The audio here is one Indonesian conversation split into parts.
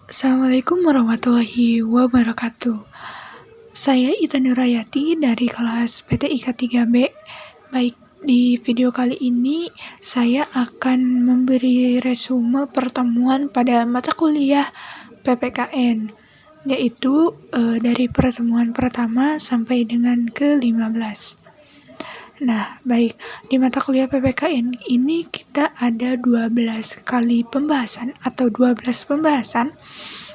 Assalamualaikum warahmatullahi wabarakatuh. Saya Ita Nurayati dari kelas PTIK 3B. Baik, di video kali ini saya akan memberi resume pertemuan pada mata kuliah PPKN, yaitu dari pertemuan pertama sampai dengan ke-15. Nah, baik, di mata kuliah PPKN ini kita ada 12 kali pembahasan atau 12 pembahasan.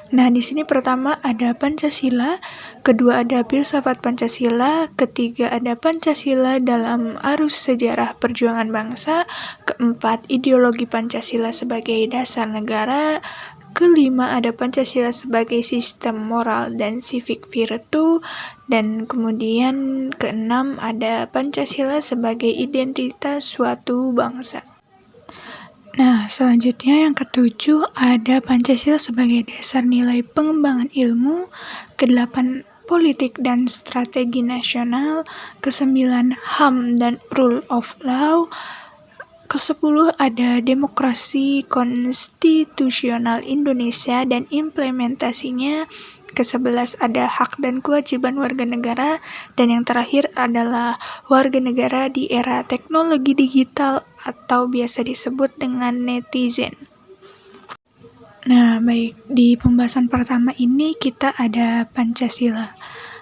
Nah, di sini pertama ada Pancasila, kedua ada filsafat Pancasila, ketiga ada Pancasila dalam arus sejarah perjuangan bangsa, keempat ideologi Pancasila sebagai dasar negara, kelima ada Pancasila sebagai sistem moral dan civic virtue, dan kemudian keenam ada Pancasila sebagai identitas suatu bangsa. Nah, selanjutnya yang ketujuh ada Pancasila sebagai dasar nilai pengembangan ilmu, kedelapan politik dan strategi nasional, kesembilan HAM dan rule of law, ke-10 ada demokrasi konstitusional Indonesia dan implementasinya, ke-11 ada hak dan kewajiban warga negara, dan yang terakhir adalah warga negara di era teknologi digital atau biasa disebut dengan netizen. Nah, baik, di pembahasan pertama ini kita ada Pancasila.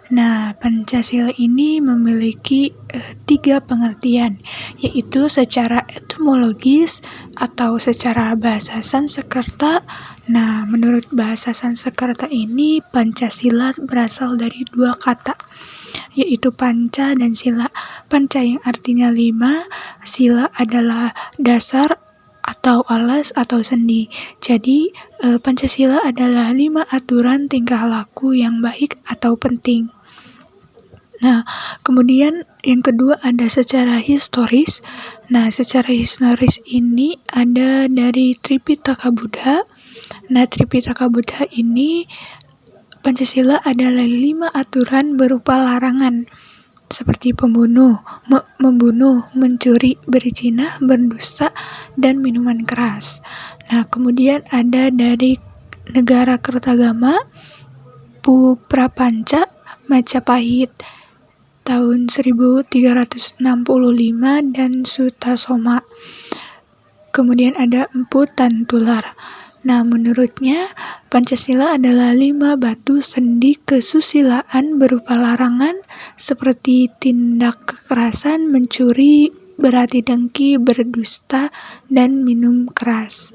Nah, Pancasila ini memiliki 3 pengertian, yaitu secara etimologis atau secara bahasa Sanskerta. Nah, menurut bahasa Sanskerta ini, Pancasila berasal dari 2 kata, yaitu panca dan sila. Panca yang artinya 5, sila adalah dasar atau alas atau sendi. Jadi, Pancasila adalah 5 aturan tingkah laku yang baik atau penting. Nah, kemudian yang kedua ada secara historis. Nah, secara historis ini ada dari Tripitaka Buddha. Nah, Tripitaka Buddha ini Pancasila adalah 5 aturan berupa larangan seperti membunuh, mencuri, berzina, berdusta, dan minuman keras. Nah, kemudian ada dari Negara Kertagama, Prapanca, Majapahit tahun 1365 dan Sutasoma. Kemudian ada Empu Tantular. Nah, menurutnya Pancasila adalah 5 batu sendi kesusilaan berupa larangan seperti tindak kekerasan, mencuri, berhati dengki, berdusta, dan minum keras.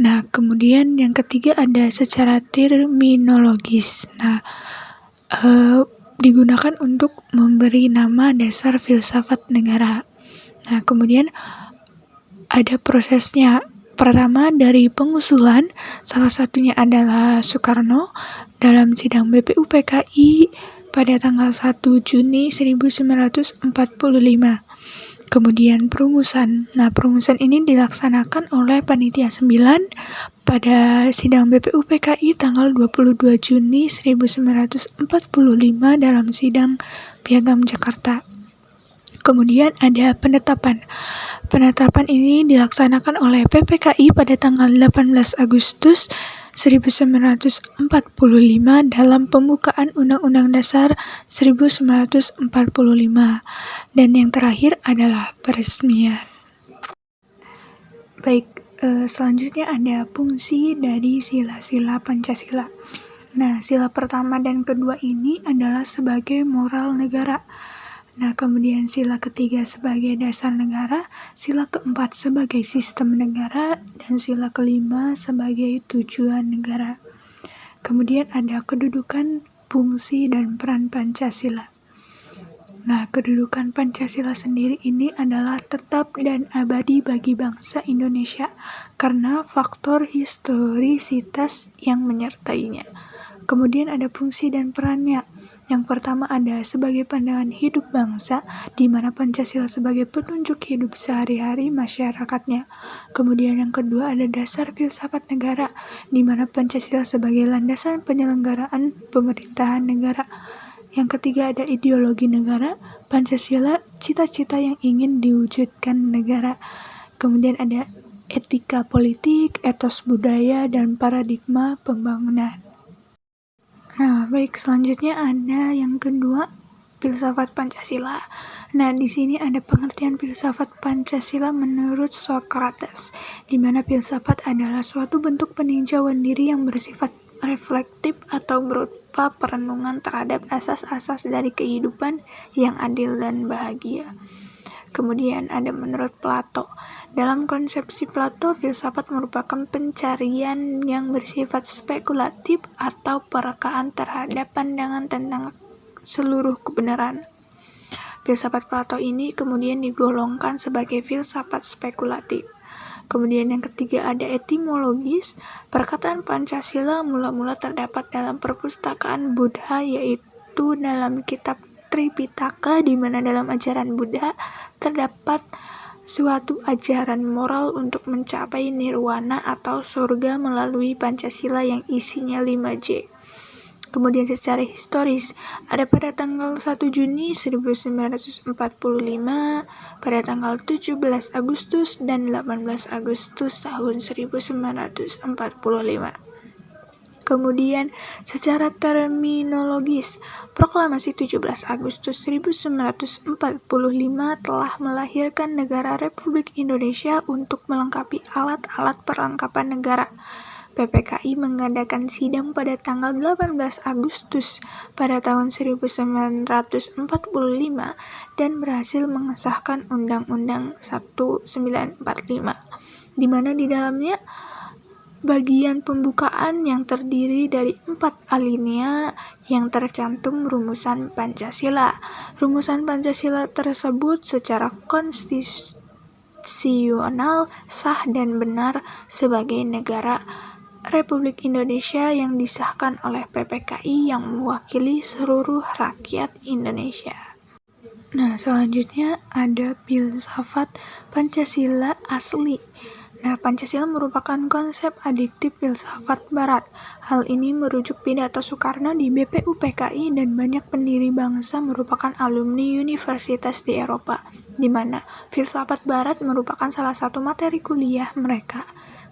Nah, kemudian yang ketiga ada secara terminologis. Nah, digunakan untuk memberi nama dasar filsafat negara. Nah, kemudian ada prosesnya. Pertama dari pengusulan, salah satunya adalah Soekarno dalam sidang BPUPKI pada tanggal 1 Juni 1945. Kemudian perumusan. Nah, perumusan ini dilaksanakan oleh Panitia 9 pada sidang BPUPKI tanggal 22 Juni 1945 dalam sidang Piagam Jakarta. Kemudian ada penetapan. Penetapan ini dilaksanakan oleh PPKI pada tanggal 18 Agustus 1945 dalam pembukaan Undang-Undang Dasar 1945. Dan yang terakhir adalah peresmian. Baik, selanjutnya ada fungsi dari sila-sila Pancasila. Nah, sila pertama dan kedua ini adalah sebagai moral negara. Nah, kemudian sila ketiga sebagai dasar negara, sila keempat sebagai sistem negara, dan sila kelima sebagai tujuan negara. Kemudian ada kedudukan, fungsi, dan peran Pancasila. Nah, kedudukan Pancasila sendiri ini adalah tetap dan abadi bagi bangsa Indonesia karena faktor historisitas yang menyertainya. Kemudian ada fungsi dan perannya. Yang pertama ada sebagai pandangan hidup bangsa, di mana Pancasila sebagai penunjuk hidup sehari-hari masyarakatnya. Kemudian yang kedua ada dasar filsafat negara, di mana Pancasila sebagai landasan penyelenggaraan pemerintahan negara. Yang ketiga ada ideologi negara, Pancasila cita-cita yang ingin diwujudkan negara. Kemudian ada etika politik, etos budaya, dan paradigma pembangunan. Nah, baik, selanjutnya ada yang kedua, filsafat Pancasila. Nah, di sini ada pengertian filsafat Pancasila menurut Socrates, di mana filsafat adalah suatu bentuk peninjauan diri yang bersifat reflektif atau berupa perenungan terhadap asas-asas dari kehidupan yang adil dan bahagia. Kemudian ada menurut Plato. Dalam konsepsi Plato, filsafat merupakan pencarian yang bersifat spekulatif atau perekaan terhadap pandangan tentang seluruh kebenaran. Filsafat Plato ini kemudian digolongkan sebagai filsafat spekulatif. Kemudian yang ketiga ada etimologis. Perkataan Pancasila mula-mula terdapat dalam perpustakaan Buddha, yaitu dalam kitab Tripitaka, di mana dalam ajaran Buddha terdapat suatu ajaran moral untuk mencapai nirwana atau surga melalui Pancasila yang isinya 5J. Kemudian secara historis, ada pada tanggal 1 Juni 1945, pada tanggal 17 Agustus dan 18 Agustus tahun 1945. Kemudian secara terminologis, proklamasi 17 Agustus 1945 telah melahirkan negara Republik Indonesia untuk melengkapi alat-alat perlengkapan negara. PPKI mengadakan sidang pada tanggal 18 Agustus pada tahun 1945 dan berhasil mengesahkan Undang-Undang 1945, di mana di dalamnya bagian pembukaan yang terdiri dari 4 alinea yang tercantum rumusan Pancasila. Rumusan Pancasila tersebut secara konstitusional sah dan benar sebagai negara Republik Indonesia yang disahkan oleh PPKI yang mewakili seluruh rakyat Indonesia. Nah, selanjutnya ada filsafat Pancasila asli. Nah, Pancasila merupakan konsep adiktif filsafat Barat. Hal ini merujuk pidato Soekarno di BPUPKI, dan banyak pendiri bangsa merupakan alumni universitas di Eropa, di mana filsafat Barat merupakan salah satu materi kuliah mereka.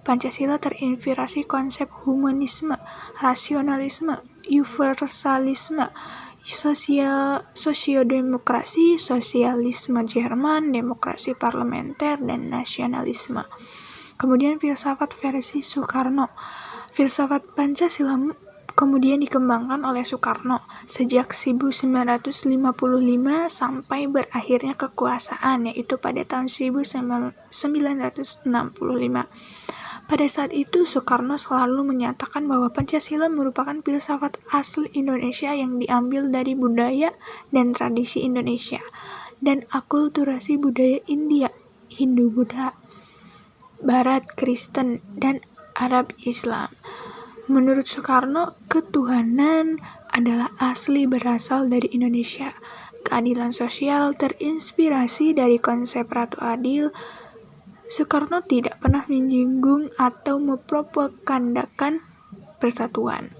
Pancasila terinspirasi konsep humanisme, rasionalisme, universalisme, sosiodemokrasi, sosialisme Jerman, demokrasi parlementer, dan nasionalisme. Kemudian filsafat versi Soekarno. Filsafat Pancasila kemudian dikembangkan oleh Soekarno sejak 1955 sampai berakhirnya kekuasaan, yaitu pada tahun 1965. Pada saat itu, Soekarno selalu menyatakan bahwa Pancasila merupakan filsafat asli Indonesia yang diambil dari budaya dan tradisi Indonesia dan akulturasi budaya India, Hindu-Buddha, Barat Kristen, dan Arab Islam. Menurut Soekarno, ketuhanan adalah asli berasal dari Indonesia. Keadilan sosial terinspirasi dari konsep Ratu Adil. Soekarno tidak pernah menyinggung atau mempropagandakan persatuan.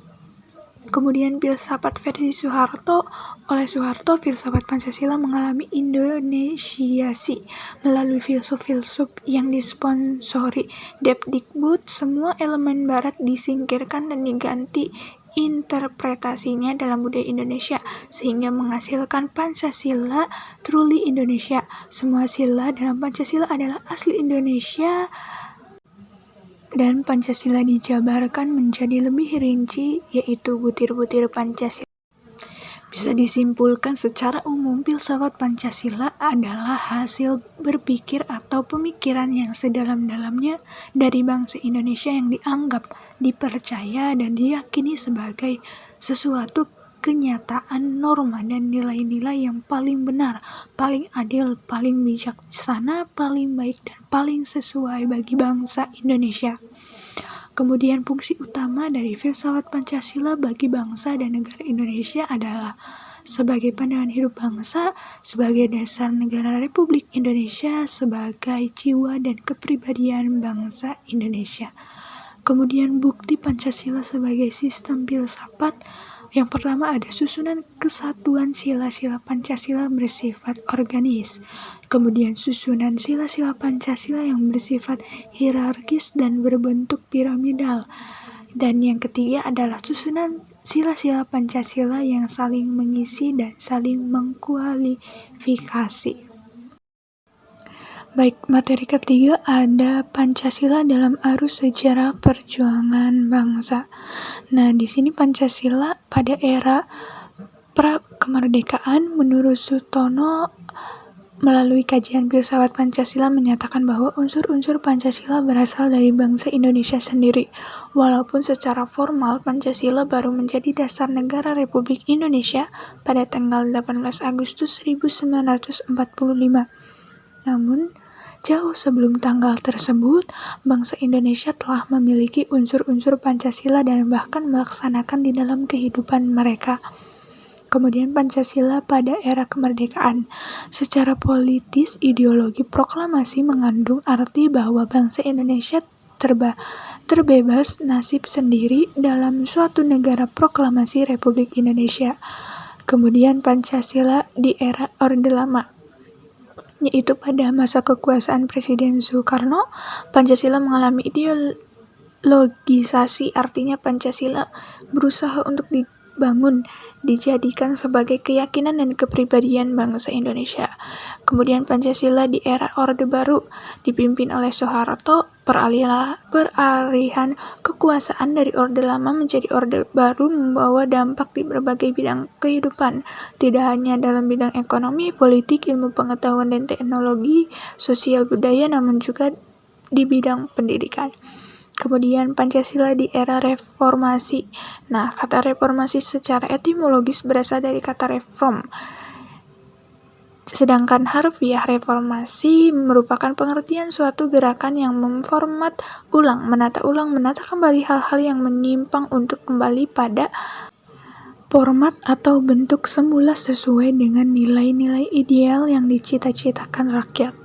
Kemudian filsafat versi Soeharto. Oleh Soeharto, filsafat Pancasila mengalami Indonesiasi melalui filsuf-filsuf yang disponsori Depdikbud. Semua elemen Barat disingkirkan dan diganti interpretasinya dalam budaya Indonesia, sehingga menghasilkan Pancasila truly Indonesia. Semua sila dalam Pancasila adalah asli Indonesia, dan Pancasila dijabarkan menjadi lebih rinci, yaitu butir-butir Pancasila. Bisa disimpulkan secara umum, filsafat Pancasila adalah hasil berpikir atau pemikiran yang sedalam-dalamnya dari bangsa Indonesia yang dianggap, dipercaya, dan diyakini sebagai sesuatu kenyataan, norma, dan nilai-nilai yang paling benar, paling adil, paling bijaksana, paling baik, dan paling sesuai bagi bangsa Indonesia. Kemudian fungsi utama dari filsafat Pancasila bagi bangsa dan negara Indonesia adalah sebagai pandangan hidup bangsa, sebagai dasar negara Republik Indonesia, sebagai jiwa dan kepribadian bangsa Indonesia. Kemudian bukti Pancasila sebagai sistem filsafat Yang pertama ada susunan kesatuan sila-sila Pancasila bersifat organis. Kemudian susunan sila-sila Pancasila yang bersifat hierarkis dan berbentuk piramidal. Dan yang ketiga adalah susunan sila-sila Pancasila yang saling mengisi dan saling mengkualifikasi. Baik, materi ketiga ada Pancasila dalam arus sejarah perjuangan bangsa. Nah, di sini Pancasila pada era pra-kemerdekaan menurut Sutono melalui kajian filsafat Pancasila menyatakan bahwa unsur-unsur Pancasila berasal dari bangsa Indonesia sendiri. Walaupun secara formal Pancasila baru menjadi dasar negara Republik Indonesia pada tanggal 18 Agustus 1945. Namun, jauh sebelum tanggal tersebut, bangsa Indonesia telah memiliki unsur-unsur Pancasila dan bahkan melaksanakan di dalam kehidupan mereka. Kemudian Pancasila pada era kemerdekaan. Secara politis, ideologi proklamasi mengandung arti bahwa bangsa Indonesia terbebas nasib sendiri dalam suatu negara proklamasi Republik Indonesia. Kemudian Pancasila di era Orde Lama, yaitu pada masa kekuasaan Presiden Soekarno, Pancasila mengalami ideologisasi, artinya Pancasila berusaha untuk dibangun, dijadikan sebagai keyakinan dan kepribadian bangsa Indonesia. Kemudian Pancasila di era Orde Baru dipimpin oleh Soeharto, peralihan kekuasaan dari Orde Lama menjadi Orde Baru membawa dampak di berbagai bidang kehidupan, tidak hanya dalam bidang ekonomi, politik, ilmu pengetahuan dan teknologi, sosial budaya, namun juga di bidang pendidikan. Kemudian Pancasila di era reformasi. Nah, kata reformasi secara etimologis berasal dari kata reform. Sedangkan harfiah reformasi merupakan pengertian suatu gerakan yang menata kembali hal-hal yang menyimpang untuk kembali pada format atau bentuk semula sesuai dengan nilai-nilai ideal yang dicita-citakan rakyat.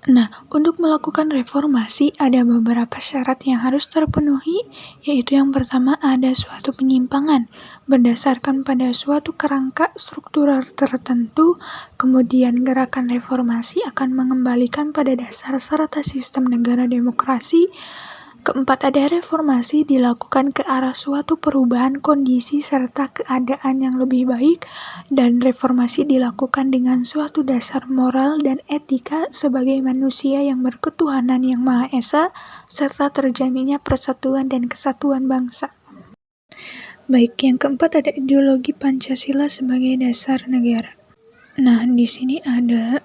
Nah, untuk melakukan reformasi ada beberapa syarat yang harus terpenuhi, yaitu yang pertama ada suatu penyimpangan berdasarkan pada suatu kerangka struktural tertentu, kemudian gerakan reformasi akan mengembalikan pada dasar serta sistem negara demokrasi. Keempat, ada reformasi dilakukan ke arah suatu perubahan kondisi serta keadaan yang lebih baik, dan reformasi dilakukan dengan suatu dasar moral dan etika sebagai manusia yang berketuhanan yang Maha Esa, serta terjaminnya persatuan dan kesatuan bangsa. Baik, yang keempat ada ideologi Pancasila sebagai dasar negara. Nah, di sini ada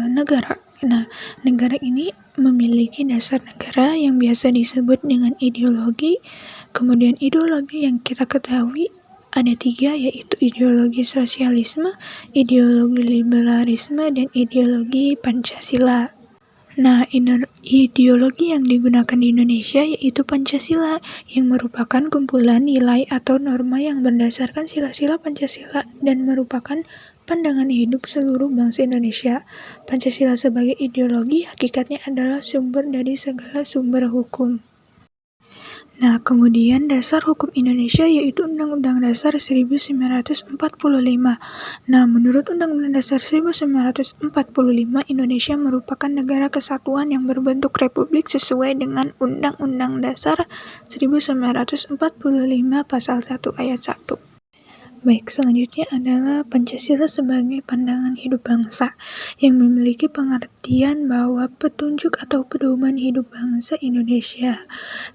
negara. Nah, negara ini memiliki dasar negara yang biasa disebut dengan ideologi. Kemudian ideologi yang kita ketahui ada 3, yaitu ideologi sosialisme, ideologi liberalisme, dan ideologi Pancasila. Nah, ideologi yang digunakan di Indonesia yaitu Pancasila, yang merupakan kumpulan nilai atau norma yang berdasarkan sila-sila Pancasila dan merupakan pandangan hidup seluruh bangsa Indonesia. Pancasila sebagai ideologi hakikatnya adalah sumber dari segala sumber hukum. Nah, kemudian dasar hukum Indonesia yaitu Undang-Undang Dasar 1945. Nah, menurut Undang-Undang Dasar 1945, Indonesia merupakan negara kesatuan yang berbentuk republik sesuai dengan Undang-Undang Dasar 1945 Pasal 1 Ayat 1. Baik, selanjutnya adalah Pancasila sebagai pandangan hidup bangsa yang memiliki pengertian bahwa petunjuk atau pedoman hidup bangsa Indonesia.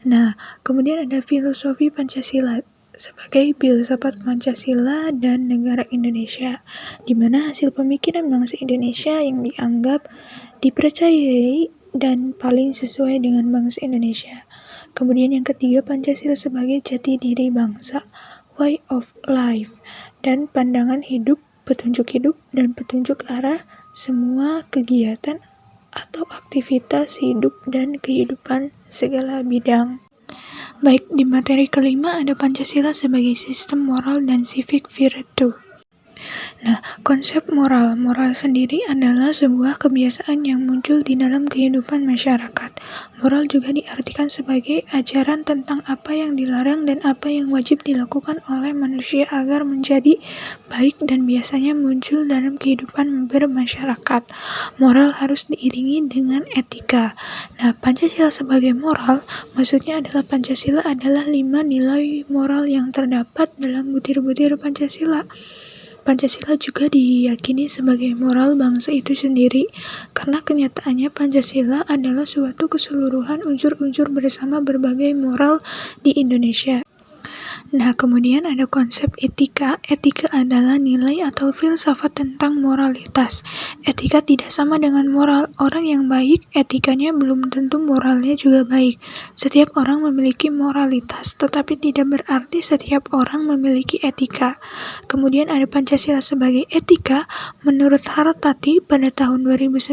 Nah, kemudian ada filosofi Pancasila sebagai filsafat Pancasila dan negara Indonesia, di mana hasil pemikiran bangsa Indonesia yang dianggap dipercayai dan paling sesuai dengan bangsa Indonesia. Kemudian yang ketiga, Pancasila sebagai jati diri bangsa, way of life, dan pandangan hidup, petunjuk hidup, dan petunjuk arah semua kegiatan atau aktivitas hidup dan kehidupan segala bidang. Baik, di materi kelima ada Pancasila sebagai sistem moral dan civic virtue. Nah, konsep moral. Moral sendiri adalah sebuah kebiasaan yang muncul di dalam kehidupan masyarakat. Moral juga diartikan sebagai ajaran tentang apa yang dilarang dan apa yang wajib dilakukan oleh manusia agar menjadi baik dan biasanya muncul dalam kehidupan bermasyarakat. Moral harus diiringi dengan etika. Nah, Pancasila sebagai moral, maksudnya adalah Pancasila adalah 5 nilai moral yang terdapat dalam butir-butir Pancasila. Pancasila juga diyakini sebagai moral bangsa itu sendiri, karena kenyataannya Pancasila adalah suatu keseluruhan unsur-unsur bersama berbagai moral di Indonesia. Nah, kemudian ada konsep etika. Etika adalah nilai atau filsafat tentang moralitas. Etika tidak sama dengan moral. Orang yang baik, etikanya belum tentu moralnya juga baik. Setiap orang memiliki moralitas, tetapi tidak berarti setiap orang memiliki etika. Kemudian ada Pancasila sebagai etika. Menurut Hartati pada tahun 2019,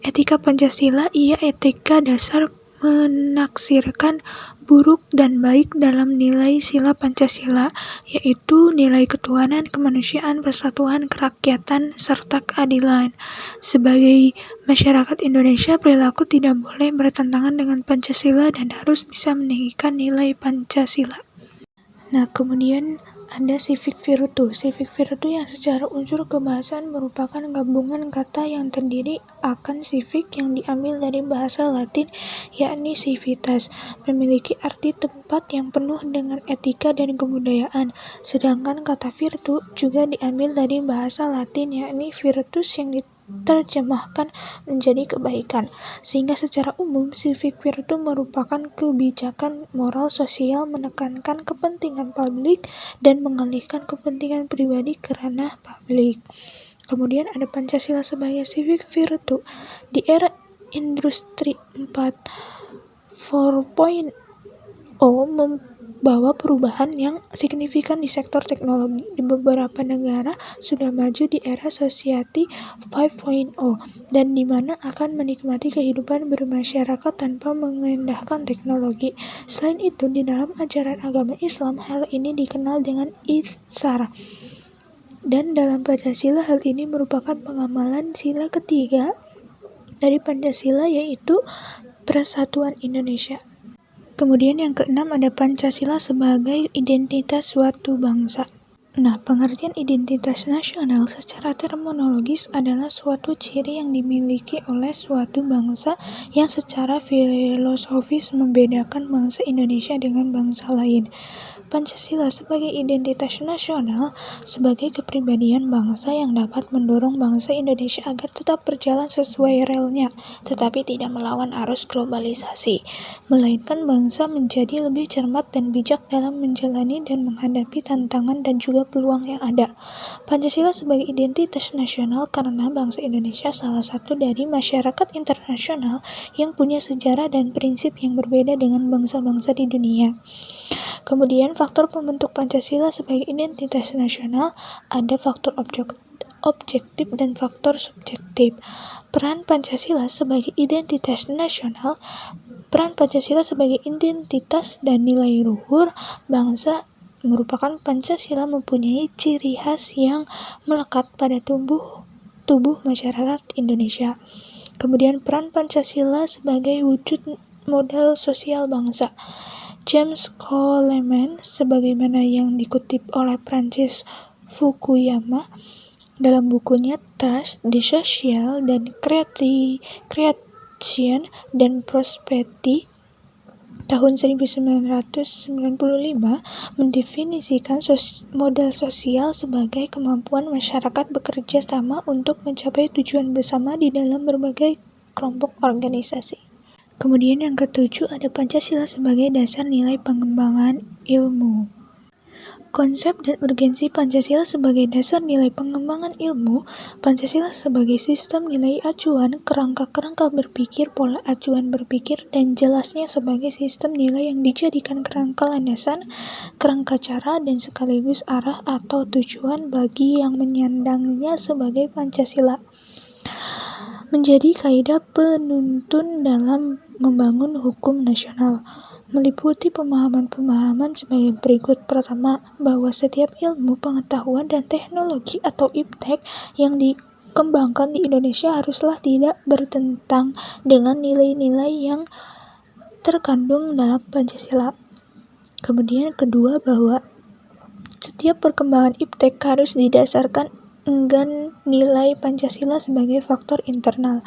etika Pancasila ia etika dasar menaksirkan buruk dan baik dalam nilai sila Pancasila, yaitu nilai ketuhanan, kemanusiaan, persatuan, kerakyatan, serta keadilan. Sebagai masyarakat Indonesia, perilaku tidak boleh bertentangan dengan Pancasila dan harus bisa meninggikan nilai Pancasila. Nah, kemudian ada civic virtue. Civic virtue yang secara unsur kebahasan merupakan gabungan kata yang terdiri akan civic yang diambil dari bahasa Latin, yakni civitas, memiliki arti tempat yang penuh dengan etika dan kebudayaan. Sedangkan kata virtue juga diambil dari bahasa Latin, yakni virtus yang diterjemahkan menjadi kebaikan, sehingga secara umum civic virtue merupakan kebijakan moral sosial menekankan kepentingan publik dan mengalihkan kepentingan pribadi ke ranah publik. Kemudian ada Pancasila sebagai civic virtue. Di era industri 4.0 membawa perubahan yang signifikan di sektor teknologi. Di beberapa negara sudah maju di era society 5.0 dan di mana akan menikmati kehidupan bermasyarakat tanpa mengendahkan teknologi. Selain itu, di dalam ajaran agama Islam, hal ini dikenal dengan Itsara. Dan dalam Pancasila, hal ini merupakan pengamalan sila ketiga dari Pancasila, yaitu Persatuan Indonesia. Kemudian yang keenam ada Pancasila sebagai identitas suatu bangsa. Nah, pengertian identitas nasional secara terminologis adalah suatu ciri yang dimiliki oleh suatu bangsa yang secara filosofis membedakan bangsa Indonesia dengan bangsa lain. Pancasila sebagai identitas nasional sebagai kepribadian bangsa yang dapat mendorong bangsa Indonesia agar tetap berjalan sesuai relnya, tetapi tidak melawan arus globalisasi, melainkan bangsa menjadi lebih cermat dan bijak dalam menjalani dan menghadapi tantangan dan juga peluang yang ada. Pancasila sebagai identitas nasional karena bangsa Indonesia salah satu dari masyarakat internasional yang punya sejarah dan prinsip yang berbeda dengan bangsa-bangsa di dunia. Kemudian faktor pembentuk Pancasila sebagai identitas nasional ada faktor objektif dan faktor subjektif. Peran Pancasila sebagai identitas nasional, peran Pancasila sebagai identitas dan nilai luhur bangsa merupakan Pancasila mempunyai ciri khas yang melekat pada tubuh masyarakat Indonesia. Kemudian peran Pancasila sebagai wujud modal sosial bangsa. James Coleman, sebagaimana yang dikutip oleh Francis Fukuyama dalam bukunya Trust the Social dan Creation dan Prosperity tahun 1995, mendefinisikan modal sosial sebagai kemampuan masyarakat bekerja sama untuk mencapai tujuan bersama di dalam berbagai kelompok organisasi. Kemudian yang ketujuh ada Pancasila sebagai dasar nilai pengembangan ilmu. Konsep dan urgensi Pancasila sebagai dasar nilai pengembangan ilmu. Pancasila sebagai sistem nilai acuan, kerangka berpikir, pola acuan berpikir, dan jelasnya sebagai sistem nilai yang dijadikan kerangka landasan, kerangka cara, dan sekaligus arah atau tujuan bagi yang menyandangnya sebagai Pancasila. Menjadi kaidah penuntun dalam membangun hukum nasional. meliputi pemahaman-pemahaman sebagai berikut. Pertama, bahwa setiap ilmu, pengetahuan, dan teknologi atau iptek yang dikembangkan di Indonesia haruslah tidak bertentang dengan nilai-nilai yang terkandung dalam Pancasila. Kemudian kedua, bahwa setiap perkembangan iptek harus didasarkan enggan nilai Pancasila sebagai faktor internal.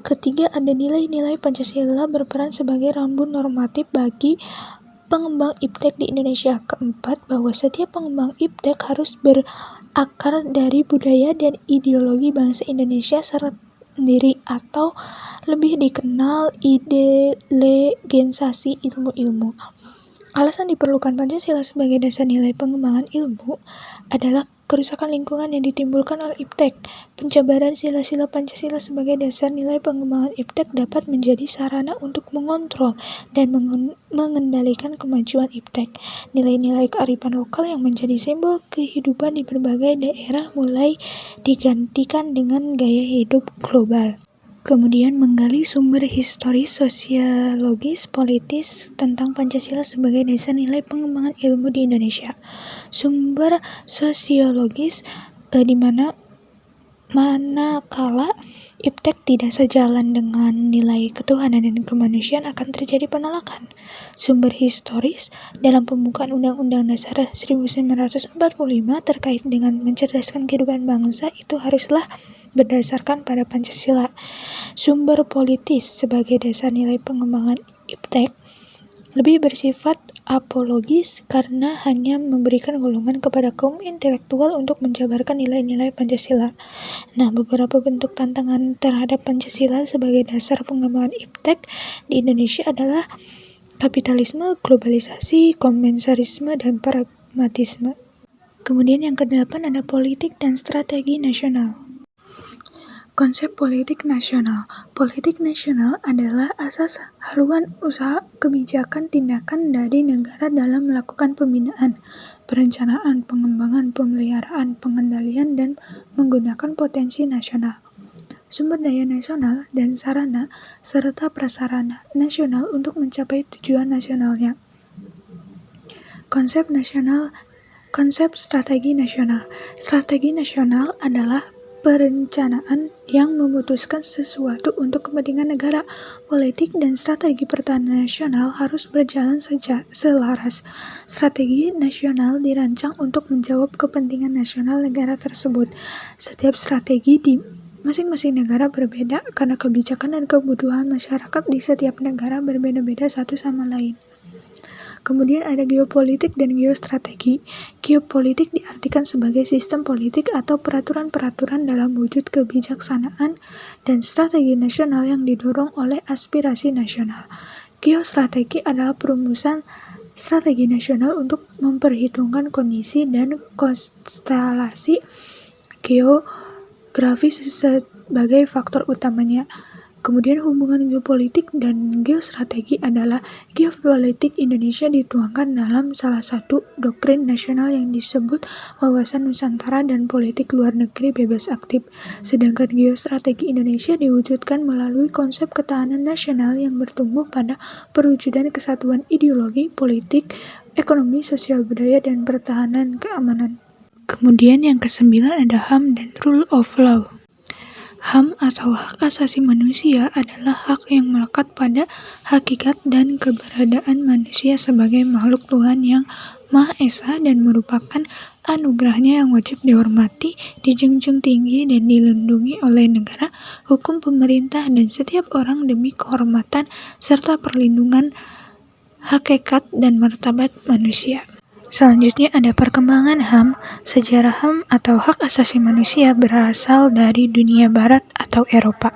Ketiga, ada nilai-nilai Pancasila berperan sebagai rambu normatif bagi pengembang iptek di Indonesia. Keempat, bahwa setiap pengembang iptek harus berakar dari budaya dan ideologi bangsa Indonesia sendiri atau lebih dikenal inteligensi ilmu-ilmu. Alasan diperlukan Pancasila sebagai dasar nilai pengembangan ilmu adalah kerusakan lingkungan yang ditimbulkan oleh iptek. Pencaburan sila-sila Pancasila sebagai dasar nilai pengembangan iptek dapat menjadi sarana untuk mengontrol dan mengendalikan kemajuan iptek. Nilai-nilai kearifan lokal yang menjadi simbol kehidupan di berbagai daerah mulai digantikan dengan gaya hidup global. Kemudian menggali sumber historis, sosiologis, politis tentang Pancasila sebagai dasar nilai pengembangan ilmu di Indonesia. Sumber sosiologis di manakala iptek tidak sejalan dengan nilai ketuhanan dan kemanusiaan akan terjadi penolakan. Sumber historis dalam pembukaan Undang-Undang Dasar 1945 terkait dengan mencerdaskan kehidupan bangsa itu haruslah berdasarkan pada Pancasila. Sumber politis sebagai dasar nilai pengembangan iptek lebih bersifat apologis karena hanya memberikan golongan kepada kaum intelektual untuk menjabarkan nilai-nilai Pancasila. Nah, beberapa bentuk tantangan terhadap Pancasila sebagai dasar pengembangan iptek di Indonesia adalah kapitalisme, globalisasi, komensarisme, dan pragmatisme. Kemudian yang kedelapan ada politik dan strategi nasional. Konsep politik nasional. Politik nasional adalah asas haluan usaha kebijakan tindakan dari negara dalam melakukan pembinaan, perencanaan, pengembangan, pemeliharaan, pengendalian, dan menggunakan potensi nasional, sumber daya nasional, dan sarana serta prasarana nasional untuk mencapai tujuan nasionalnya. Konsep strategi nasional. Strategi nasional adalah perencanaan yang memutuskan sesuatu untuk kepentingan negara. Politik dan strategi pertahanan nasional harus berjalan selaras. Strategi nasional dirancang untuk menjawab kepentingan nasional negara tersebut. Setiap strategi di masing-masing negara berbeda karena kebijakan dan kebutuhan masyarakat di setiap negara berbeda-beda satu sama lain. Kemudian ada geopolitik dan geostrategi. Geopolitik diartikan sebagai sistem politik atau peraturan-peraturan dalam wujud kebijaksanaan dan strategi nasional yang didorong oleh aspirasi nasional. Geostrategi adalah perumusan strategi nasional untuk memperhitungkan kondisi dan konstelasi geografis sebagai faktor utamanya. Kemudian hubungan geopolitik dan geostrategi adalah geopolitik Indonesia dituangkan dalam salah satu doktrin nasional yang disebut wawasan Nusantara dan politik luar negeri bebas aktif. Sedangkan geostrategi Indonesia diwujudkan melalui konsep ketahanan nasional yang bertumbuh pada perwujudan kesatuan ideologi, politik, ekonomi, sosial budaya, dan pertahanan keamanan. Kemudian yang kesembilan ada HAM dan Rule of Law. HAM atau hak asasi manusia adalah hak yang melekat pada hakikat dan keberadaan manusia sebagai makhluk Tuhan yang Maha Esa dan merupakan anugerahnya yang wajib dihormati, dijunjung tinggi, dan dilindungi oleh negara, hukum pemerintah, dan setiap orang demi kehormatan serta perlindungan hakikat dan martabat manusia. Selanjutnya ada perkembangan HAM. Sejarah HAM atau hak asasi manusia berasal dari dunia barat atau Eropa.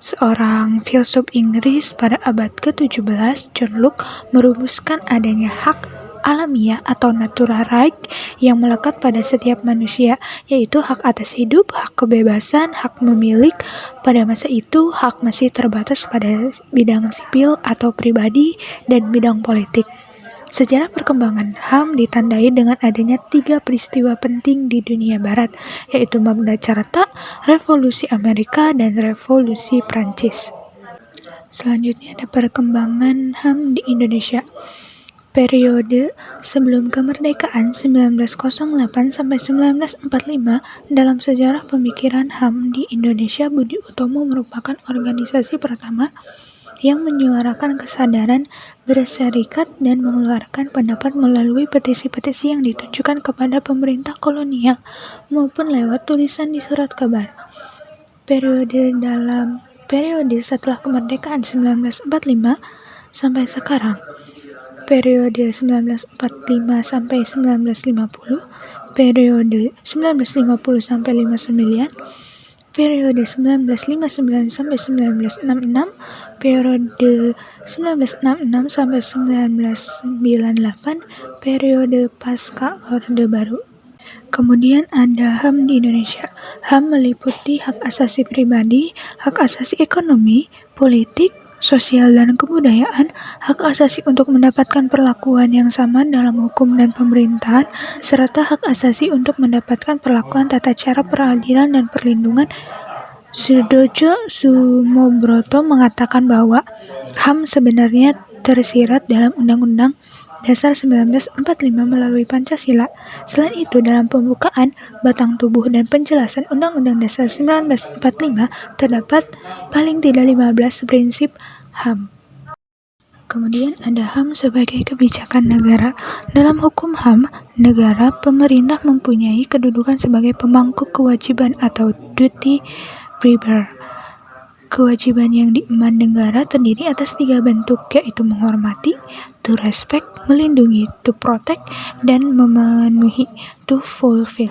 Seorang filsuf Inggris pada abad ke-17, John Locke, merumuskan adanya hak alamiah atau natural right yang melekat pada setiap manusia, yaitu hak atas hidup, hak kebebasan, hak memilih. Pada masa itu, hak masih terbatas pada bidang sipil atau pribadi dan bidang politik. Sejarah perkembangan HAM ditandai dengan adanya 3 peristiwa penting di dunia barat, yaitu Magna Carta, Revolusi Amerika, dan Revolusi Prancis. Selanjutnya ada perkembangan HAM di Indonesia. Periode sebelum kemerdekaan 1908 sampai 1945, dalam sejarah pemikiran HAM di Indonesia, Budi Utomo merupakan organisasi pertama yang menyuarakan kesadaran berserikat dan mengeluarkan pendapat melalui petisi-petisi yang ditujukan kepada pemerintah kolonial maupun lewat tulisan di surat kabar. Periode setelah kemerdekaan 1945 sampai sekarang, periode 1945 sampai 1950, periode 1950 sampai 59, periode 1959 sampai 1966, periode 1966 sampai 1998, periode pasca Orde Baru. Kemudian ada HAM di Indonesia. HAM meliputi hak asasi pribadi, hak asasi ekonomi, politik, sosial dan kebudayaan, hak asasi untuk mendapatkan perlakuan yang sama dalam hukum dan pemerintahan, serta hak asasi untuk mendapatkan perlakuan tata cara peradilan dan perlindungan. Sudojo Sumobroto mengatakan bahwa HAM sebenarnya tersirat dalam Undang-Undang Dasar 1945 melalui Pancasila. Selain itu, dalam pembukaan, batang tubuh dan penjelasan Undang-Undang Dasar 1945 terdapat paling tidak 15 prinsip HAM. Kemudian ada HAM sebagai kebijakan negara. Dalam hukum HAM, negara pemerintah mempunyai kedudukan sebagai pemangku kewajiban atau duty bearer. Kewajiban yang diemban negara terdiri atas 3 bentuk, yaitu menghormati, to respect, melindungi, to protect, dan memenuhi, to fulfill.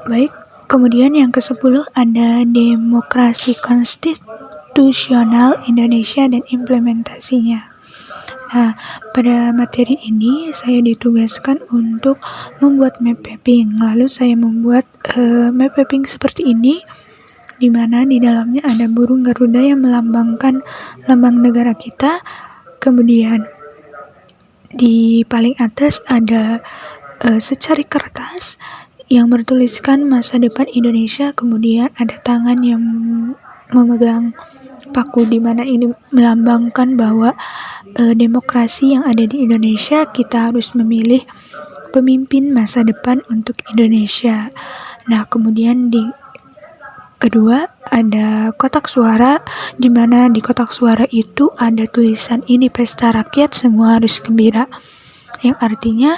Baik, kemudian yang ke-10 ada demokrasi konstitusional Indonesia dan implementasinya. Nah, pada materi ini saya ditugaskan untuk membuat map mapping. Lalu saya membuat map mapping seperti ini, di mana di dalamnya ada burung Garuda yang melambangkan lambang negara kita. Kemudian di paling atas ada secari kertas yang bertuliskan masa depan Indonesia. Kemudian ada tangan yang memegang paku, di mana ini melambangkan bahwa demokrasi yang ada di Indonesia, kita harus memilih pemimpin masa depan untuk Indonesia. Nah, kemudian di kedua ada kotak suara, di mana di kotak suara itu ada tulisan ini pesta rakyat, semua harus gembira, yang artinya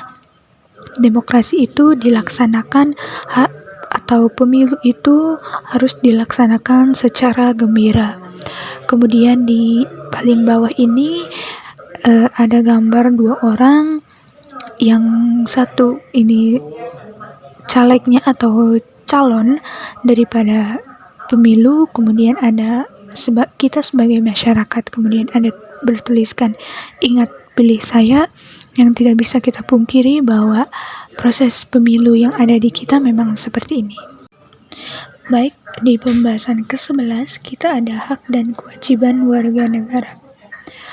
demokrasi itu dilaksanakan atau pemilu itu harus dilaksanakan secara gembira. Kemudian di paling bawah ini ada gambar 2 orang, yang satu ini calegnya atau calon daripada pemilu, kemudian ada kita sebagai masyarakat, kemudian ada bertuliskan ingat pilih saya, yang tidak bisa kita pungkiri bahwa proses pemilu yang ada di kita memang seperti ini. Baik, di pembahasan ke-11 kita ada hak dan kewajiban warga negara.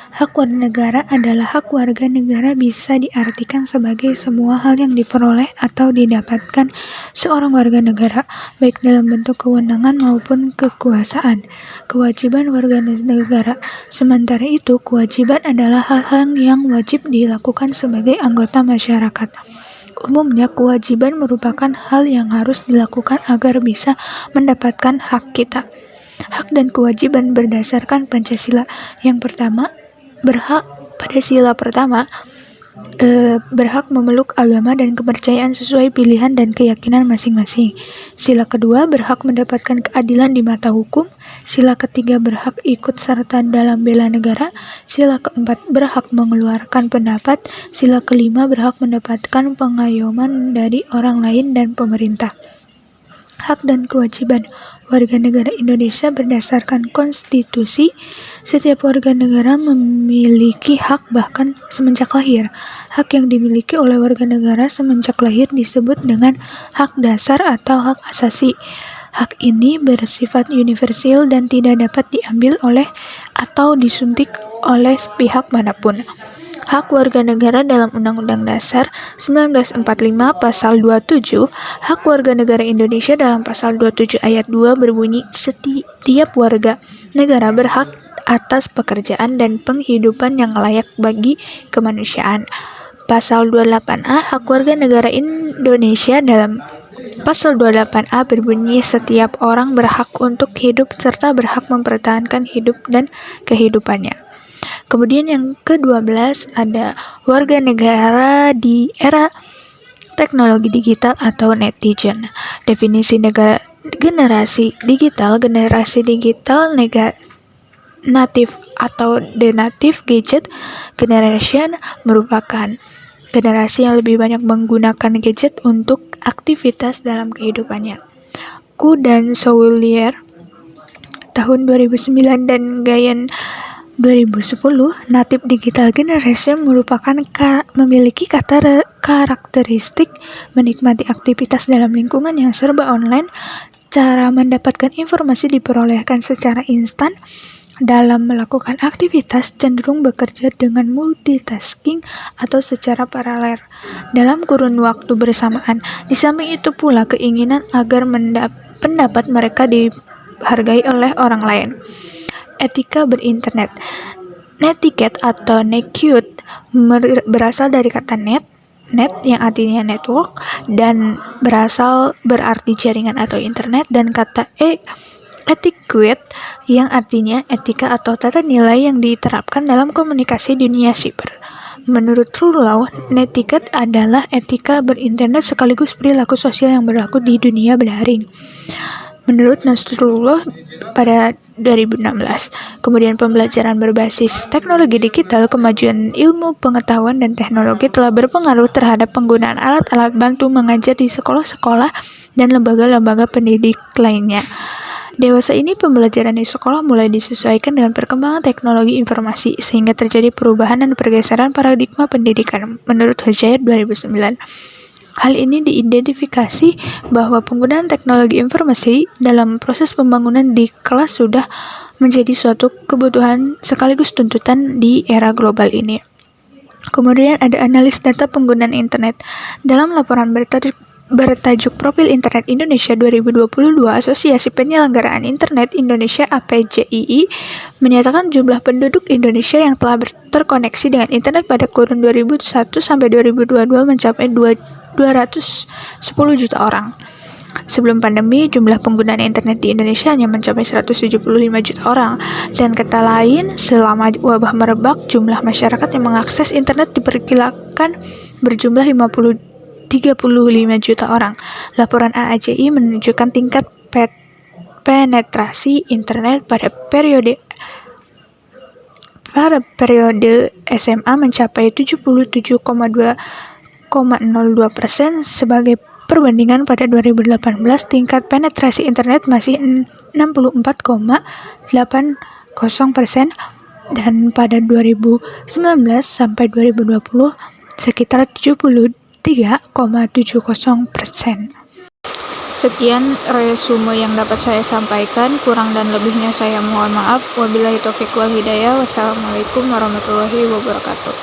Hak warga negara adalah hak warga negara, bisa diartikan sebagai semua hal yang diperoleh atau didapatkan seorang warga negara, baik dalam bentuk kewenangan maupun kekuasaan. Kewajiban warga negara. Sementara itu, kewajiban adalah hal-hal yang wajib dilakukan sebagai anggota masyarakat. Umumnya, kewajiban merupakan hal yang harus dilakukan agar bisa mendapatkan hak kita. Hak dan kewajiban berdasarkan Pancasila. Yang pertama, pada sila pertama, berhak memeluk agama dan kepercayaan sesuai pilihan dan keyakinan masing-masing. Sila kedua, berhak mendapatkan keadilan di mata hukum. Sila ketiga, berhak ikut serta dalam bela negara. Sila keempat, berhak mengeluarkan pendapat. Sila kelima, berhak mendapatkan pengayoman dari orang lain dan pemerintah. Hak dan kewajiban warga negara Indonesia berdasarkan konstitusi. Setiap warga negara memiliki hak bahkan semenjak lahir. Hak yang dimiliki oleh warga negara semenjak lahir disebut dengan hak dasar atau hak asasi. Hak ini bersifat universal dan tidak dapat diambil oleh atau disuntik oleh pihak manapun. Hak warga negara dalam Undang-Undang Dasar 1945 Pasal 27, hak warga negara Indonesia dalam Pasal 27 Ayat 2 berbunyi, setiap warga negara berhak atas pekerjaan dan penghidupan yang layak bagi kemanusiaan. Pasal 28A Hak Warga Negara Indonesia. Dalam Pasal 28A berbunyi setiap orang berhak untuk hidup serta berhak mempertahankan hidup dan kehidupannya. Kemudian yang ke-12 ada warga negara di era teknologi digital atau netizen. Definisi generasi digital native atau the native gadget generation merupakan generasi yang lebih banyak menggunakan gadget untuk aktivitas dalam kehidupannya. Ku dan Soulier tahun 2009 dan Gayen 2010, native digital generation memiliki karakteristik menikmati aktivitas dalam lingkungan yang serba online. Cara mendapatkan informasi diperolehkan secara instan. Dalam melakukan aktivitas cenderung bekerja dengan multitasking atau secara paralel dalam kurun waktu bersamaan. Di samping itu pula keinginan agar pendapat mereka dihargai oleh orang lain. Etika berinternet. Netiquette atau netiquette berasal dari kata net yang artinya network dan berarti jaringan atau internet, dan kata etiquette yang artinya etika atau tata nilai yang diterapkan dalam komunikasi dunia siber. Menurut Trulau, netiquette adalah etika berinternet sekaligus perilaku sosial yang berlaku di dunia berdaring. Menurut Nasrullah pada 2016. Kemudian pembelajaran berbasis teknologi digital, kemajuan ilmu pengetahuan dan teknologi telah berpengaruh terhadap penggunaan alat-alat bantu mengajar di sekolah-sekolah dan lembaga-lembaga pendidik lainnya. Dewasa ini pembelajaran di sekolah mulai disesuaikan dengan perkembangan teknologi informasi sehingga terjadi perubahan dan pergeseran paradigma pendidikan menurut Hujayat 2009. Hal ini diidentifikasi bahwa penggunaan teknologi informasi dalam proses pembangunan di kelas sudah menjadi suatu kebutuhan sekaligus tuntutan di era global ini. Kemudian ada analis data penggunaan internet. Dalam laporan bertajuk Profil Internet Indonesia 2022, Asosiasi Penyelenggaraan Internet Indonesia (APJII) menyatakan jumlah penduduk Indonesia yang telah terkoneksi dengan internet pada kurun 2001 sampai 2022 mencapai 210 juta orang. Sebelum pandemi, jumlah penggunaan internet di Indonesia hanya mencapai 175 juta orang. Dan kata lain, selama wabah merebak, jumlah masyarakat yang mengakses internet diperkirakan berjumlah 35 juta orang. Laporan AAJI menunjukkan tingkat penetrasi internet pada periode SMA mencapai 77,02% sebagai perbandingan pada 2018 tingkat penetrasi internet masih 64,80% dan pada 2019 sampai 2020 sekitar 73,70%. Sekian resume yang dapat saya sampaikan, kurang dan lebihnya saya mohon maaf. Wabillahi taufiq wal hidayah. Wassalamualaikum warahmatullahi wabarakatuh.